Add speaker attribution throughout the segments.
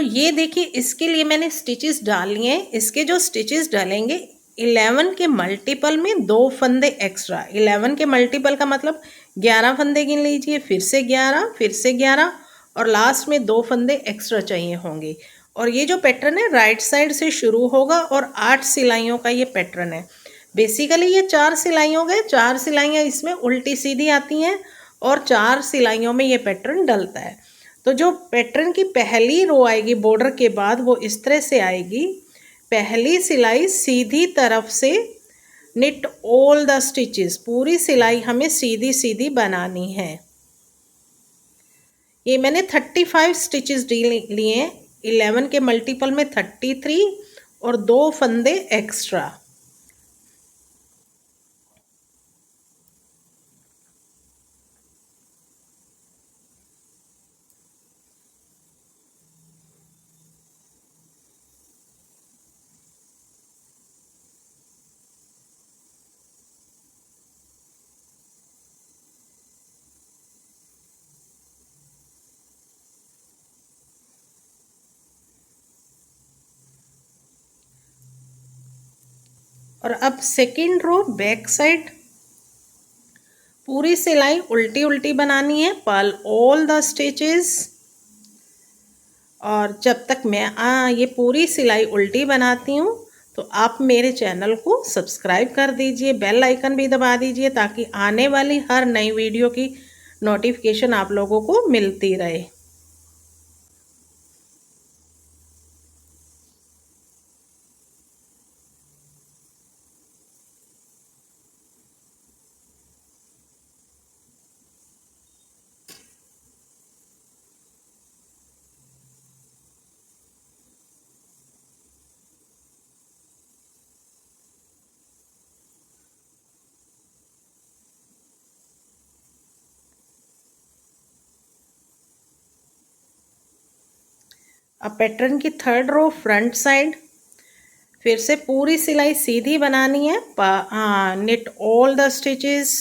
Speaker 1: ये देखिए, इसके लिए मैंने स्टिचेस डाल लिए हैं। इसके जो स्टिचेस डालेंगे 11 के मल्टीपल में 2 फंदे एक्स्ट्रा। 11 के मल्टीपल का मतलब 11 फंदे गिन लीजिए, फिर से 11, फिर से 11 और लास्ट में 2 फंदे एक्स्ट्रा चाहिए होंगे। और ये जो पैटर्न है राइट साइड से शुरू होगा और 8 सिलाइयों का ये पैटर्न है। बेसिकली ये 4 सिलाई हो गए, 4 सिलाइयाँ इसमें उल्टी सीधी आती हैं और 4 सिलाइयों में ये पैटर्न डलता है। तो जो पैटर्न की पहली रो आएगी बॉर्डर के बाद वो इस तरह से आएगी। पहली सिलाई सीधी तरफ से निट ऑल द स्टिचेस, पूरी सिलाई हमें सीधी सीधी बनानी है। ये मैंने 35 स्टिचेस लिए हैं, 11 के मल्टीपल में 33 और 2 फंदे एक्स्ट्रा। और अब सेकेंड रो बैक साइड पूरी सिलाई उल्टी उल्टी बनानी है, पर्ल ऑल द स्टिचेस। और जब तक मैं ये पूरी सिलाई उल्टी बनाती हूँ तो आप मेरे चैनल को सब्सक्राइब कर दीजिए, बेल आइकन भी दबा दीजिए ताकि आने वाली हर नई वीडियो की नोटिफिकेशन आप लोगों को मिलती रहे। अब पैटर्न की थर्ड रो फ्रंट साइड फिर से पूरी सिलाई सीधी बनानी है, निट ऑल द स्टिचेस।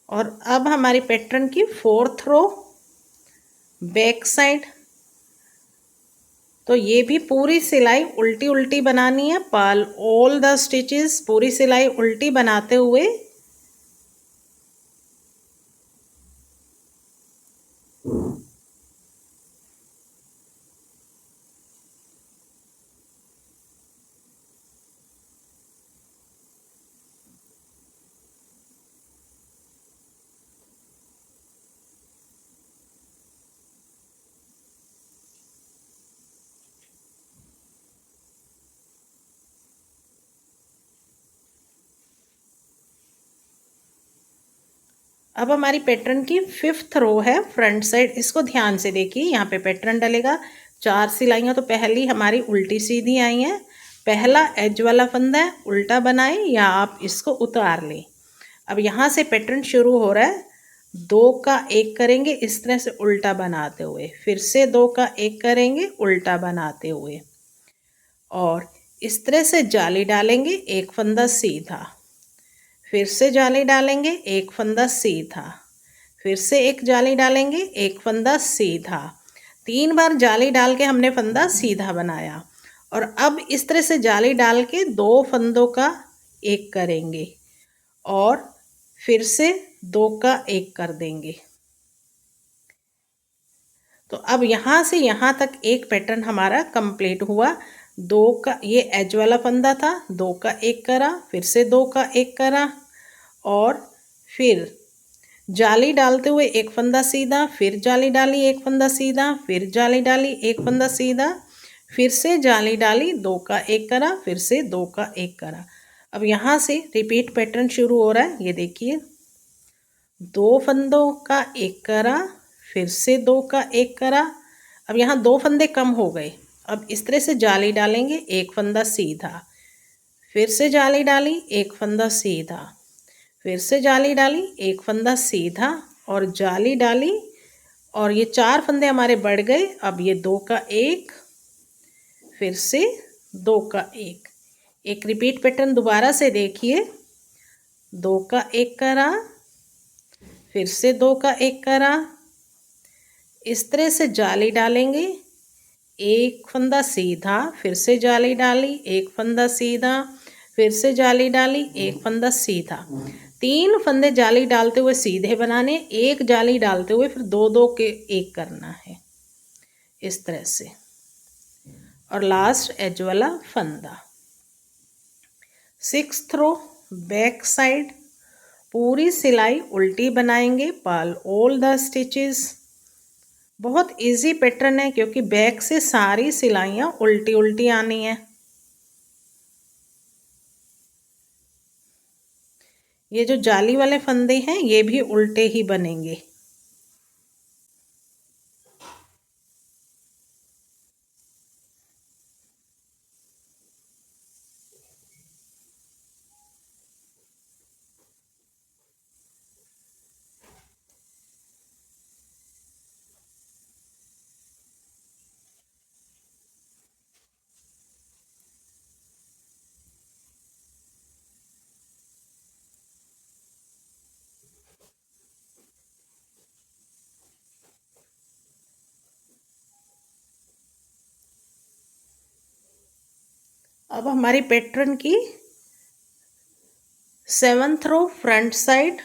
Speaker 1: और अब हमारी पैटर्न की फोर्थ रो बैक साइड, तो ये भी पूरी सिलाई उल्टी उल्टी बनानी है, पर्ल ऑल द स्टिचेस, पूरी सिलाई उल्टी बनाते हुए अब हमारी पैटर्न की फिफ्थ रो है फ्रंट साइड। इसको ध्यान से देखिए, यहाँ पे पैटर्न डलेगा, 4 सिलाइयाँ तो पहली हमारी उल्टी सीधी आई हैं। पहला एज वाला फंदा है, उल्टा बनाएं या आप इसको उतार लें। अब यहाँ से पैटर्न शुरू हो रहा है, 2 का 1 करेंगे इस तरह से उल्टा बनाते हुए, फिर से 2 का 1 करेंगे उल्टा बनाते हुए और इस तरह से जाली डालेंगे, एक फंदा सीधा, फिर से जाली डालेंगे, एक फंदा सीधा, फिर से एक जाली डालेंगे, एक फंदा सीधा। 3 बार जाली डाल के हमने फंदा सीधा बनाया और अब इस तरह से जाली डाल के 2 फंदों का 1 करेंगे और फिर से 2 का 1 कर देंगे। तो अब यहाँ से यहाँ तक एक पैटर्न हमारा कंप्लीट हुआ। 2 का ये एज वाला फंदा था, 2 का 1 करा, फिर से 2 का 1 करा और फिर जाली डालते हुए एक फंदा सीधा, फिर जाली डाली, एक फंदा सीधा, फिर जाली डाली, एक फंदा सीधा, फिर से जाली डाली, 2 का 1 करा, फिर से 2 का 1 करा। अब यहाँ से रिपीट पैटर्न शुरू हो रहा है, ये देखिए, 2 फंदों का 1 करा, फिर से 2 का 1 करा। अब यहाँ 2 फंदे कम हो गए। अब इस तरह से जाली डालेंगे, एक फंदा सीधा, फिर से जाली डाली, एक फंदा सीधा, फिर से जाली डाली, एक फंदा सीधा और जाली डाली, और ये 4 फंदे हमारे बढ़ गए। अब ये 2 का 1, फिर से 2 का 1। एक रिपीट पैटर्न दोबारा से देखिए। 2 का 1 करा, फिर से 2 का 1 करा, इस तरह से जाली डालेंगे, एक फंदा सीधा, फिर से जाली डाली, एक फंदा सीधा, फिर से जाली डाली, एक फंदा सीधा। 3 फंदे जाली डालते हुए सीधे बनाने, एक जाली डालते हुए फिर 2-2 के 1 करना है, इस तरह से। और लास्ट एज वाला फंदा। 6th रो बैक साइड, पूरी सिलाई उल्टी बनाएंगे, पाल ऑल द स्टिचेस। बहुत इजी पैटर्न है क्योंकि बैक से सारी सिलाइयाँ उल्टी उल्टी आनी है। ये जो जाली वाले फंदे हैं ये भी उल्टे ही बनेंगे। अब हमारी पैटर्न की 7th रो फ्रंट साइड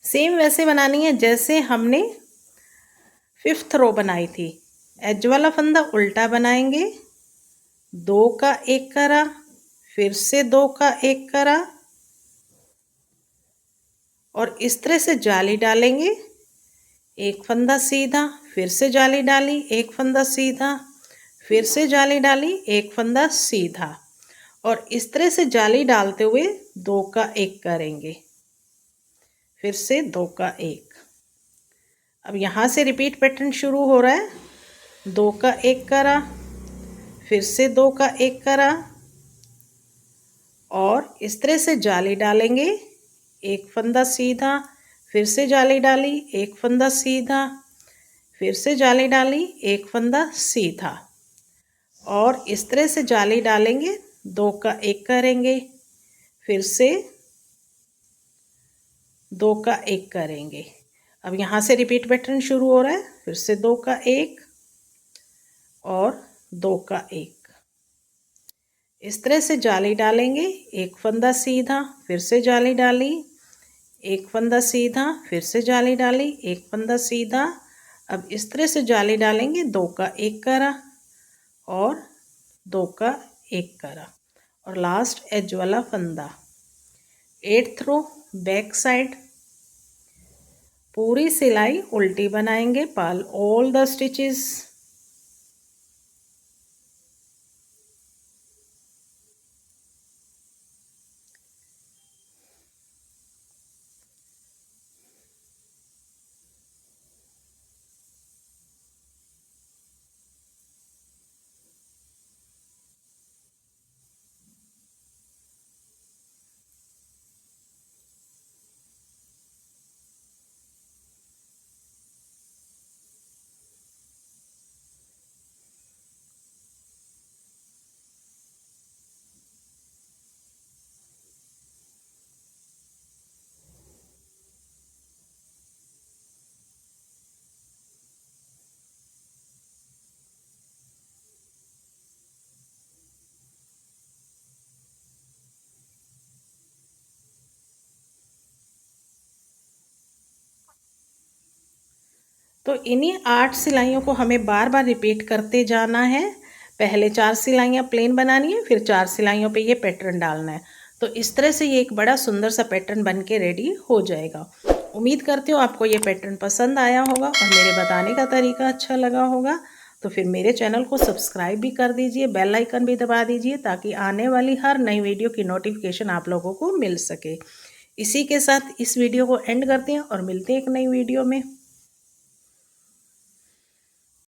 Speaker 1: सेम वैसे बनानी है जैसे हमने 5th रो बनाई थी। एज वाला फंदा उल्टा बनाएंगे, 2 का 1 करा, फिर से 2 का 1 करा और इस तरह से जाली डालेंगे, एक फंदा सीधा, फिर से जाली डाली, एक फंदा सीधा, फिर से जाली डाली, एक फंदा सीधा और इस तरह से जाली डालते हुए 2 का 1 करेंगे, फिर से 2 का 1। अब यहाँ से रिपीट पैटर्न शुरू हो रहा है। 2 का 1 करा, फिर से 2 का 1 करा और इस तरह से जाली डालेंगे, एक फंदा सीधा, फिर से जाली डाली, एक फंदा सीधा, फिर से जाली डाली, एक फंदा सीधा और इस तरह से जाली डालेंगे, 2 का 1 करेंगे, फिर से 2 का 1 करेंगे। अब यहाँ से रिपीट पैटर्न शुरू हो रहा है। फिर से 2 का 1 और 2 का 1, इस तरह से जाली डालेंगे, एक फंदा सीधा, फिर से जाली डाली, एक फंदा सीधा, फिर से जाली डाली, एक फंदा सीधा। अब इस तरह से जाली डालेंगे, 2 का 1 करा और 2 का 1 करा और लास्ट एज वाला फंदा। 8th रो बैक साइड, पूरी सिलाई उल्टी बनाएंगे, पाल ऑल द स्टिचेस। तो इन्हीं 8 सिलाइयों को हमें बार बार रिपीट करते जाना है। पहले 4 सिलाइयाँ प्लेन बनानी है, फिर 4 सिलाइयों पे ये पैटर्न डालना है। तो इस तरह से ये एक बड़ा सुंदर सा पैटर्न बन के रेडी हो जाएगा। उम्मीद करती हूँ आपको ये पैटर्न पसंद आया होगा और मेरे बताने का तरीका अच्छा लगा होगा। तो फिर मेरे चैनल को सब्सक्राइब भी कर दीजिए, बेल आइकन भी दबा दीजिए ताकि आने वाली हर नई वीडियो की नोटिफिकेशन आप लोगों को मिल सके। इसी के साथ इस वीडियो को एंड करते हैं और मिलते हैं एक नई वीडियो में।